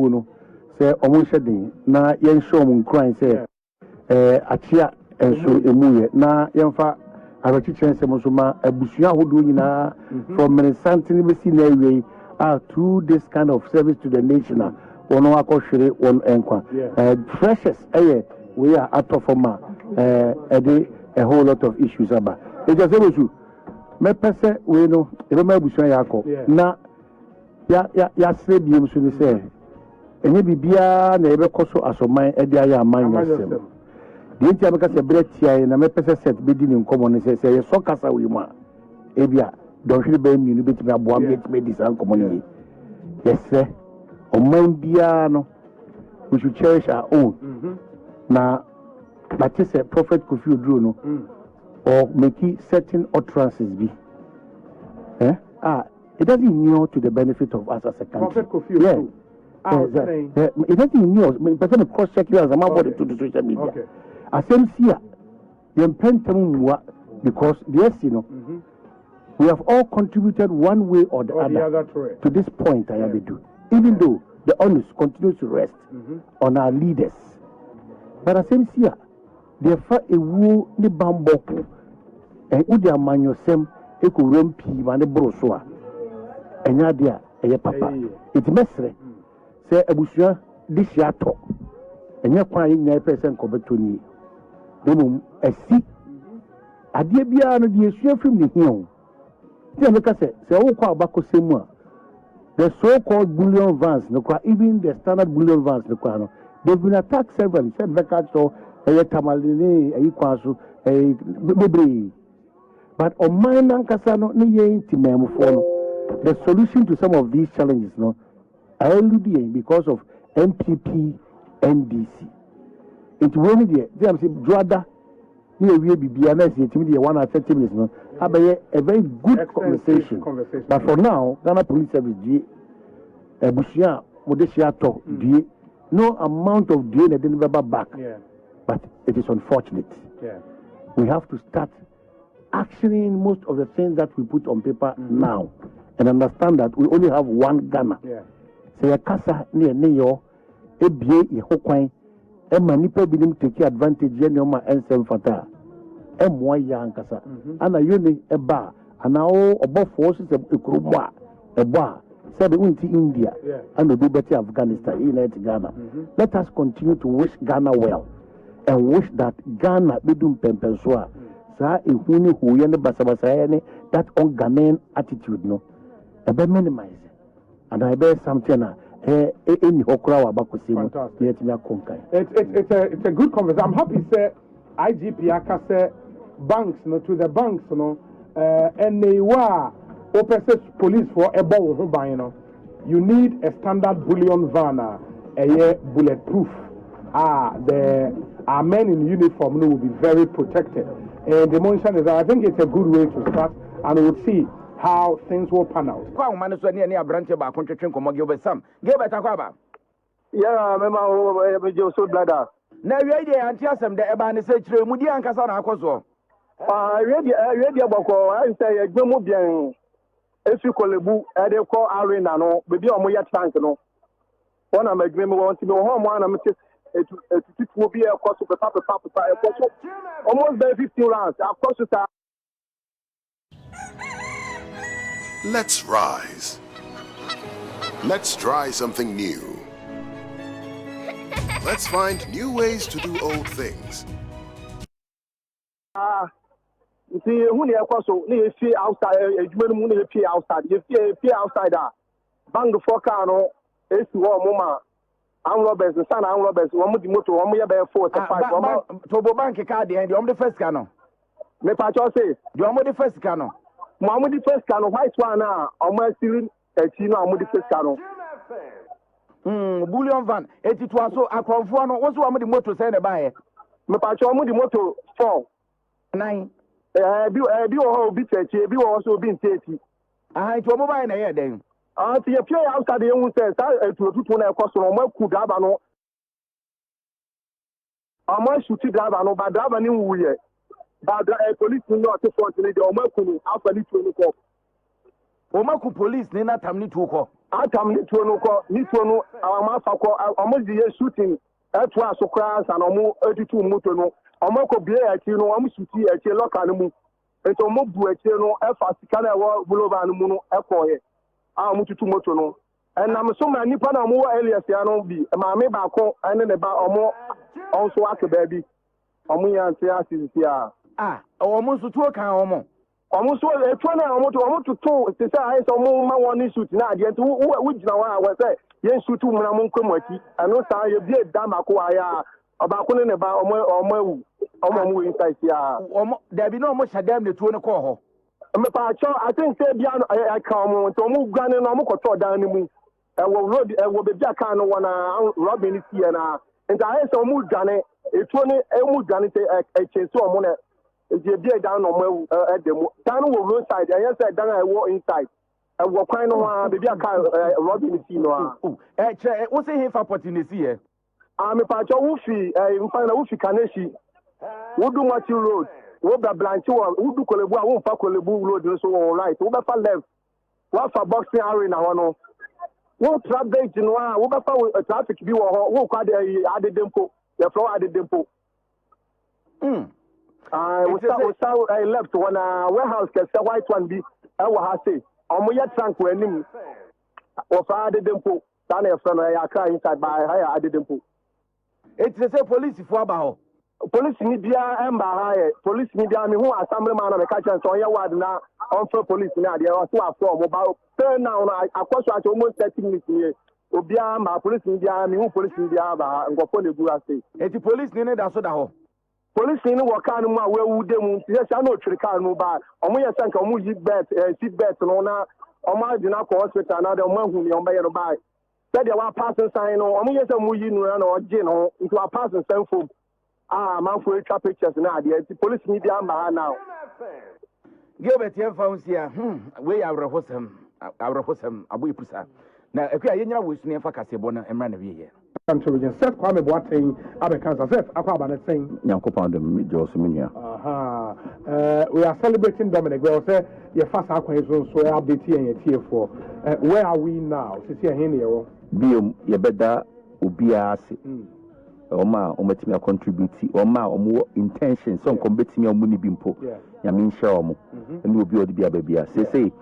Puno, say Omunshadin, na yen show mun crying, say, Achia and so emuye, na yamfa, a teacher say Musuma, a Bushia who do na from Menesantin, we see way through this kind of service to the nation. One Shere, one Enqua. Precious, we are out of a whole lot of issues about. It just able to. Me pese we no remember Bushia Yako. Na ya say bi em so ni say enye bibia na ebe koso asoman e dia ya man yesem. De ntia be ka se bretia na me pese set be di ni nkomo ni say ye so kasa we ma ebia don hwe be mi no betimi aboa me betimi di san nkomo ni. Yes sir. Oman bia no we should cherish our own. Na but it's a prophet Kofi Oduro no or make certain utterances be. It doesn't inure to the benefit of us as a country. Prophet Kofi Oduro. It doesn't inure. Person cross check you as a man to the social media. Okay. As MCA, because yes, you know, we have all contributed one way or the other to this point. I have to do, even though the onus continues to rest on our leaders. But as MCA, they fought a war the bamboo and Udia Manusem, Eco Rumpi, and the Brosua. And Yadia, a papa. It's messy. Say a bushia, this yato. And you're crying 9% covered to me. Then, a seat. A dear Biano, the issue from the hill. Then, look at it. Say, oh, Bako Simua. The so called bullion vans, no, even the standard bullion vans, no, they've been attacked several. Said Bekacho, a Tamaline, a Ikwasu, a Bibri. But on my Nankasano, the solution to some of these challenges, no, I already because of MPP NDC. It won't be there. Drada, you will be BNS, 1 or 30 minutes, no, have a very good conversation. But for now, Ghana Police Service, Bushia, Modeshia talk, no amount of DNA didn't ever back. But it is unfortunate. We have to start actioning most of the things that we put on paper now and understand that we only have one Ghana. Say a casa near Neo, a BA, a Hokwain, a manipa bidim take advantage, Yenoma and Sem Fata, and Moya Casa, and a unit, a bar, and now above forces a Kuruma, a bar, said into India, and the better Afghanistan, United Ghana. Let us continue to wish Ghana well and wish that Ghana be doing Pempensua. That on Ghanaian attitude, no, a bit minimize, and I bet something in Hokra Bakusim. It's a good conversation. I'm happy say IGP Akase banks no to the banks no and they were opposite police for a ball you know. You need a standard bullion van a bulletproof. The our men in uniform will be very protected. And the mention is that I think it's a good way to start, and we'll see how things will pan out. Yeah, remember, so brother. Now, you idea and tell them the Ebani say, Mudi and Casana Coso. Ready about I say, a Jomobian, if you call a book, and they call Arena, no, maybe on my tank, no. One of my dream wants to know how one of it will be a cost of the papa, almost by 15 rounds. Of course, let's rise. Let's try something new. Let's find new ways to do old things. You see, who near Cosso, near fear outside, a human moon appear outside. You fear outside that. Bang the Focano, it's one moment. I'm Roberts, the son, I'm Roberts, one with the motor, 1 year by 4 to 5. Tobo Bank card, and you're the first cano. Me Pacho say, you're the first cano. Mamma the first cano, white one now, on my ceiling, a chino, I'm the first cano. Bullion van, 82 so a conforno, what's one with the motor send a buyer? Me Pacho, I'm with the motor 4. 9. Be all bit, be also being 30. I told mobile in a year then. To your pure outside the young says, to a customer, what could have no. I might shoot it, no, but I knew we but a police will not afford to the Omaku after the 24. Omaku police, Nina Tamni Tuko. atam ni tuo no ko ni tuo no amafa ko omo di shooting eto asokra san omo atutu moto no omo ko bie achi no omo shuti achi local no mu eto omo bu achi no efa sika na wo global no mu no ekoye a omo tutu moto no enam so ma nipa na omo Elias ya no bi maame ba ko ene ne ba omo onso akeba bi omo ya nte asisi a omo so tuo kan omo so eto na omo to se say ai so omo ma won shoot na ade nti wo gina wa we say yen shoot mu na mo nkwam aki eno sa ye bi da mako aya obako ne ba omo ewu omo inside ya omo da bi na omo shadam ne tuo ne ko ho me pa cho I think say bia no I ka omo to omo guane na omo koto dan ni mu ewo road ewo be bia ka no wana robin si na nti ai so omo guane etuo ne omo guane te chense omo na eje bia dan no omo edemu dan wo road side I say dan I wo inside ewo kwan no ha be bia ka robin si no che wo say he fa opportunity here me pa cho wo fi mfana wo fi kaneshi wo do machi road wo ba blanche wo du kolebu a wo fa kolebu road so wo right wo ba fa left wo fa boxing arena ho no wo traffic no a wo ba fa traffic bi wo ho wo kwa de adedempo ya fro adedempo wo sa left one warehouse kese white one bi e wo ha say omo ye tank wanim wo fa adedempo ta na fro no ya kra inside by ha adedempo it say police for aba police ni bia emba ha police ni bia me hu assembly man na me catch so ya ward na on for police ni ade o so afro mo ba turn now na akwaso acho almost 30 minutes ni obia ma police ni bia me hu police ni bia ba ngofo le bu ase eti police ni da so da ho police ni wo kan mu a wewu de mu ti se na otwiri kan mu ba omo ye sanka omo yi bet seat bet no na omo adina ko hospital na de omo hu ni omo be no ba said they were passing sign no omo ye se mu yi nu na oje no into a passing sign for man for extra pictures na the police ni bia ma now Gilbert ye found here we are hosem abu ipusa na akua ye nyina wo sunu fa kasebo na emra na wie ye country region set kwa me boaten abekanza set akwa ba na sen Yankopon dem me jo so menua we are celebrating Dominic we say ye fast akwa so update ye tie for where are we now sisi here ne yo biom ye beda obia ase Oma ometimi contribute oma omo intention so nkombetimi omo ni bimpo ya me nhye omo eni obi odi bia babia say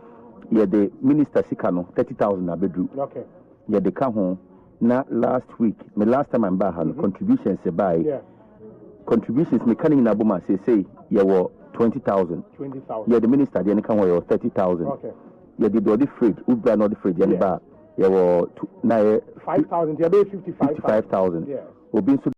ye the minister sika no 30,000 na bedru okay ye the ka ho na last week me last time I'm back contributions e buy contributions me kan na boma say ye wo 20,000 ye the minister the kan wo 30,000 okay ye the body freight ubra no the freight ye ba ye wo na 5,000 ye be 55,000 obi nso